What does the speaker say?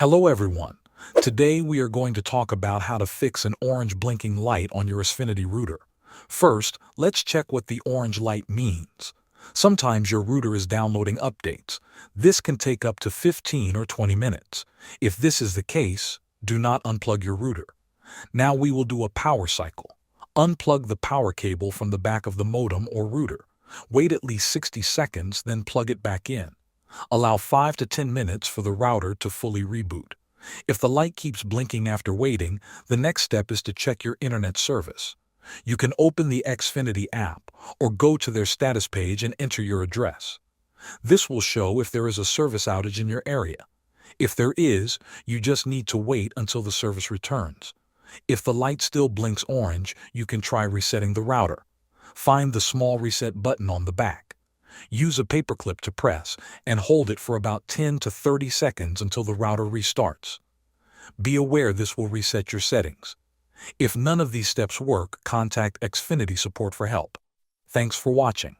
Hello everyone. Today we are going to talk about how to fix an orange blinking light on your Xfinity router. First, let's check what the orange light means. Sometimes your router is downloading updates. This can take up to 15 or 20 minutes. If this is the case, do not unplug your router. Now we will do a power cycle. Unplug the power cable from the back of the modem or router. Wait at least 60 seconds, then plug it back in. Allow 5 to 10 minutes for the router to fully reboot. If the light keeps blinking after waiting, the next step is to check your internet service. You can open the Xfinity app or go to their status page and enter your address. This will show if there is a service outage in your area. If there is, you just need to wait until the service returns. If the light still blinks orange, you can try resetting the router. Find the small reset button on the back. Use a paperclip to press and hold it for about 10 to 30 seconds until the router restarts. Be aware this will reset your settings. If none of these steps work, contact Xfinity support for help. Thanks for watching.